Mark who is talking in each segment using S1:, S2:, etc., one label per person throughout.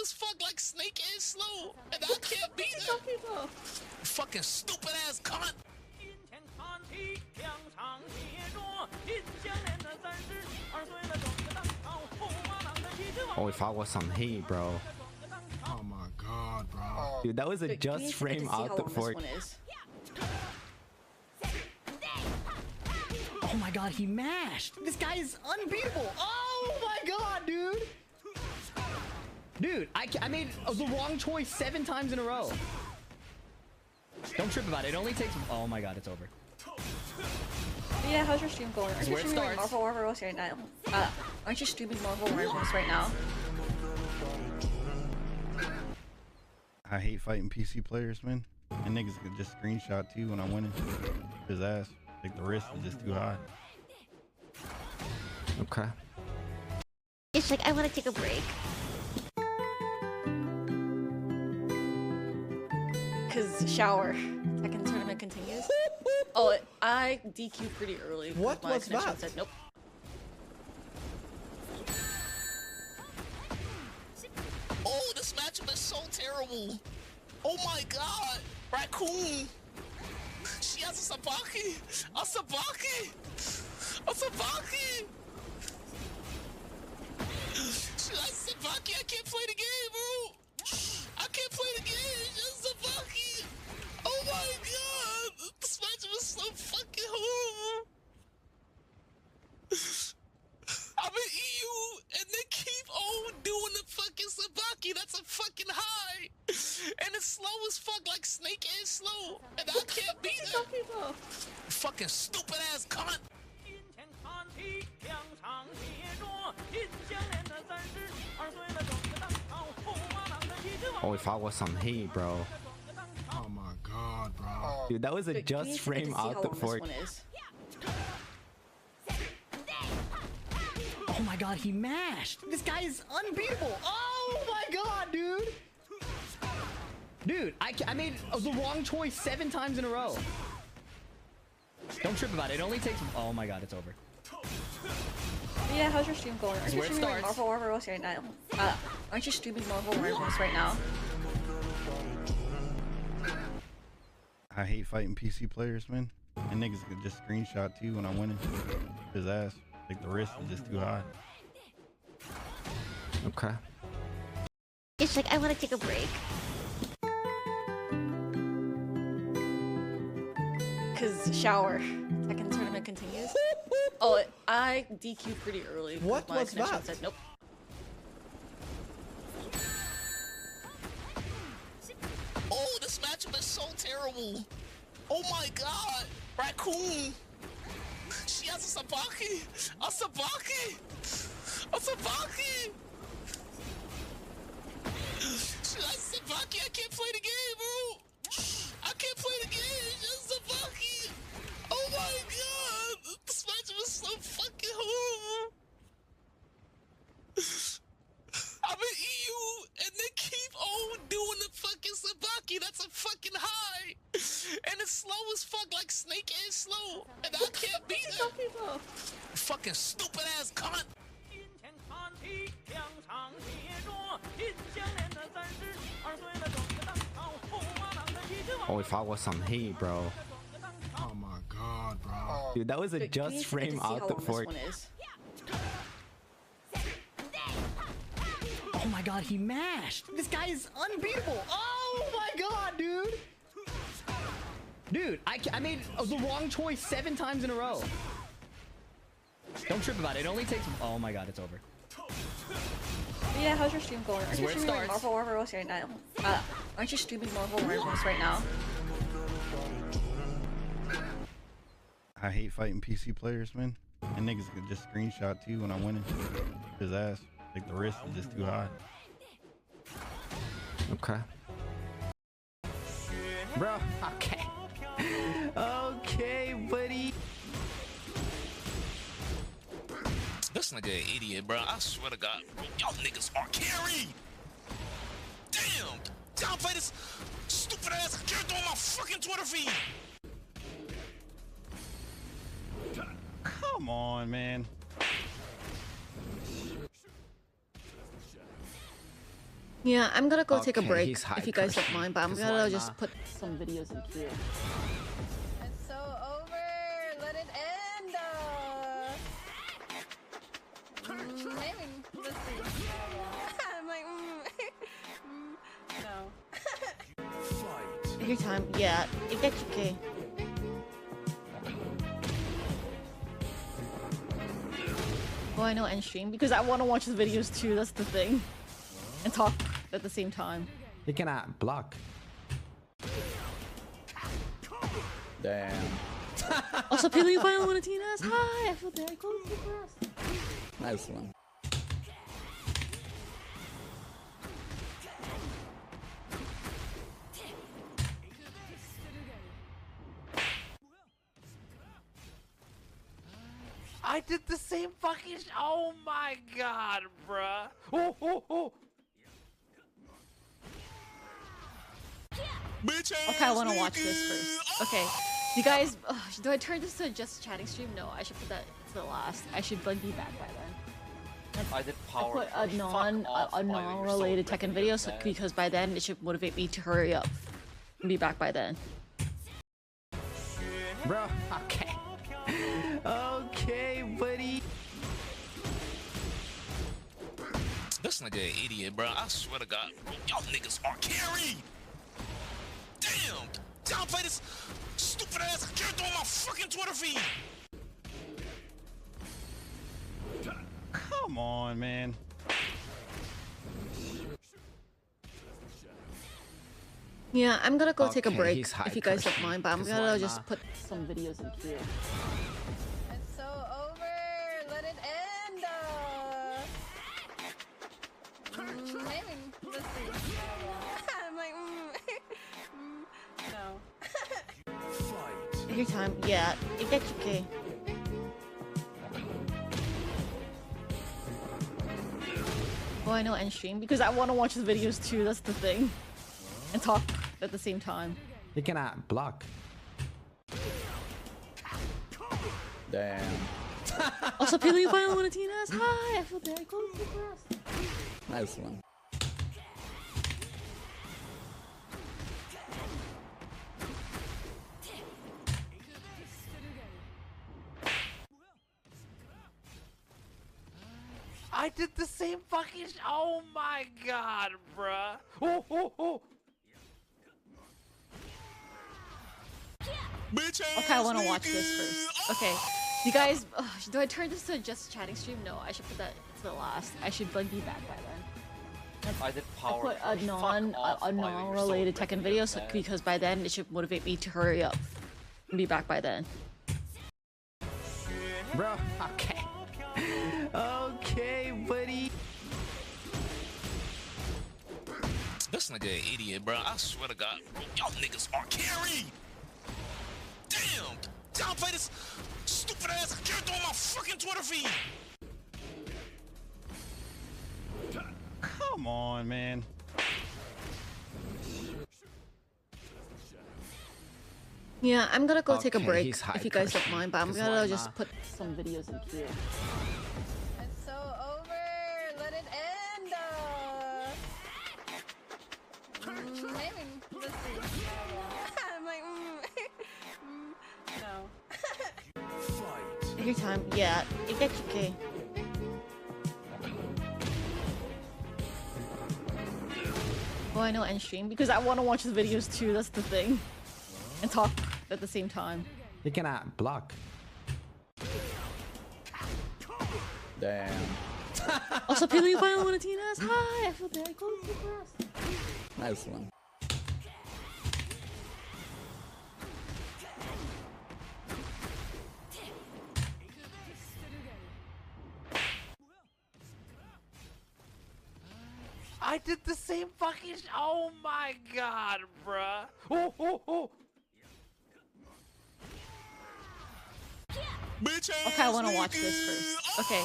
S1: as fuck, like Snake is slow, and I can't beat him. Fucking stupid ass cunt.
S2: Oh, if I was some heat, bro.
S3: Oh my god, bro.
S2: Dude, that was a just frame out the fork. Oh my god, he mashed. This guy is unbeatable. Oh my god, dude. Dude, I made the wrong choice 7 times in a row. Don't trip about it. It only takes... Oh my god, it's over.
S4: Yeah, how's your stream going?
S2: This is where it starts.
S4: Marvel Rivals right now. Aren't you streaming Marvel Rivals right now?
S3: I hate fighting PC players, man. And niggas could just screenshot too when I'm winning. His ass. Like the risk is just too high.
S2: Okay.
S5: It's like I want to take a break.
S4: Cause shower. Second tournament continues. Oh, I DQ'd pretty early.
S6: What
S4: my
S6: was
S4: connection
S6: that?
S4: Said nope.
S1: Oh, this matchup is so terrible. Oh my god, Raccoon. She has a sabaki. A sabaki. A sabaki. She has a sabaki. I can't play the game, bro. I can't play the game. She has a sabaki. Oh my god. This matchup is so fucking horrible. I'm in EU and they keep on doing the fucking sabaki. That's a fucking high. And it's slow as fuck, like Snake is slow. And I can't beat him. Fucking stupid ass cunt.
S2: Oh, if I was some heat, bro.
S3: Oh my god, bro.
S2: Dude, that was a just frame out the fork. Oh my god, he mashed. This guy is unbeatable. Oh my god, dude. Dude, I made the wrong choice 7 times in a row. Don't trip about it. It only takes... Oh my god, it's over.
S4: Yeah, how's your stream going?
S2: This is where it starts.
S4: Marvel Rivals right now. Aren't you streaming Marvel Rivals right now?
S3: I hate fighting PC players, man. And niggas could just screenshot too when I'm winning. His ass. Like the risk is just too high.
S2: Okay.
S5: It's like I want to take a break.
S4: Cause shower. Second tournament continues. Oh, I DQ'd pretty early.
S6: What
S4: my
S6: was
S4: connection
S6: that?
S4: Said nope.
S1: Oh, this matchup is so terrible. Oh my god, Raccoon. She has a sabaki. A sabaki. A sabaki. She has a sabaki. I can't play the game, bro. I can't play the game. She has a sabaki. Oh my god. This matchup is so fucking horrible. I'm in EU and they keep on doing the fucking sabaki. That's a fucking high. And it's slow as fuck, like Snake is slow. And I can't beat him. Fucking stupid ass cunt.
S2: Oh, if I was some heat, bro.
S3: Oh my god, bro.
S2: Dude, that was a just frame out the fork. Oh my god, he mashed. This guy is unbeatable. Oh my god, dude. Dude, I made the wrong choice 7 times in a row. Don't trip about it. It only takes... Oh my god, it's over.
S4: Yeah, how's your stream going?
S2: This is where it starts.
S4: Marvel Rivals right now. Aren't you streaming Marvel Rivals right now?
S3: I hate fighting PC players, man. And niggas could just screenshot too when I'm winning. His ass. Like the risk is just too high.
S2: Okay. Bro, okay. Okay, buddy.
S1: This nigga an idiot, bro. I swear to God. Y'all niggas are carried. Damn. Y'all play this stupid ass character on my fucking Twitter feed.
S3: Come on, man.
S4: Yeah, I'm gonna go take a
S2: Okay,
S4: break
S2: he's
S4: if you guys don't
S2: high-cursing.
S4: mind, but I'm
S2: 'Cause
S4: gonna
S2: why
S4: just
S2: not?
S4: put some videos in queue.
S6: It's so over. Let it end. Maybe. Let's see. I'm like, no.
S4: Take your time. Yeah, it's okay. Oh, I know end stream because I want to watch the videos too. That's the thing, and talk at the same time.
S2: He cannot block. Damn.
S4: Also, Peely finally won a TNS. Hi, I feel very close to press.
S2: Nice one.
S7: I did the same fucking oh my god, bruh. Oh, oh, oh.
S1: Bitch ass
S4: Okay, I want to watch
S1: nigga.
S4: this first. Okay, you guys, do I turn this to a just chatting stream? No, I should put that to the last. I should like be back by then.
S7: I did
S4: I
S7: power.
S4: put a non-related Tekken video because by then it should motivate me to hurry up and be back by then.
S2: Bro, okay. Okay, buddy.
S1: This nigga an idiot, bro. I swear to God, y'all niggas are carried. Damn, y'all play this stupid ass character on my fucking Twitter feed.
S3: Come on, man.
S4: Yeah, I'm gonna go take a
S2: Okay,
S4: break
S2: he's
S4: if you guys don't
S2: high-cursing.
S4: mind, but I'm
S2: 'Cause
S4: gonna
S2: why
S4: just
S2: not?
S4: put some videos in queue.
S6: It's so over. Let it end. Maybe. Let's see. I'm like, no.
S4: Take your time. Yeah, it's okay. Oh, I know end stream because I want to watch the videos too. That's the thing, and talk at the same time.
S2: He cannot block. Damn.
S4: Also, Peely finally won a TNS. Hi, I feel very close to press.
S2: Nice one.
S7: I did the same fucking oh my god, bruh. Oh, oh, oh.
S1: Bitch ass
S4: Okay, I want to watch
S1: nigga.
S4: this first. Okay, you guys, do I turn this to a just chatting stream? No, I should put that to the last. I should like be back by then.
S7: I did
S4: I
S7: power.
S4: put a non-related Tekken video because by then it should motivate me to hurry up and be back by then.
S2: Bro, okay. Okay, buddy.
S1: This nigga an idiot, bro. I swear to God, y'all niggas are carried. Damn, y'all play this stupid ass character on my fucking Twitter feed.
S3: Come on, man.
S4: Yeah, I'm gonna go take a
S2: Okay,
S4: break
S2: he's
S4: if you guys don't
S2: high-cursing.
S4: mind, but I'm
S2: 'Cause
S4: gonna
S2: why
S4: just
S2: not?
S4: put some videos in queue.
S6: It's so over. Let it end. Maybe. Let's see. I'm like, no.
S4: Take your time. Yeah, it's okay. Oh, I know end stream because I want to watch the videos too. That's the thing, and talk at the same time.
S2: He cannot block. Damn.
S4: Also, Peely finally won a TNS. Hi, I feel very close to press.
S2: Nice one.
S7: I did the same fucking oh my god, bruh. Oh, oh, oh.
S1: Bitch ass
S4: Okay, I want to watch
S1: nigga.
S4: this first. Okay,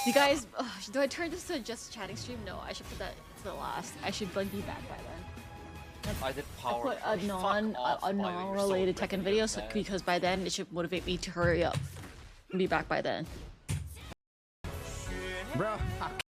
S4: you guys, do I turn this to a just chatting stream? No, I should put that to the last. I should like be back by then.
S7: I did
S4: I
S7: power.
S4: put a non-related Tekken video because by then it should motivate me to hurry up and be back by then.
S2: Bro, okay.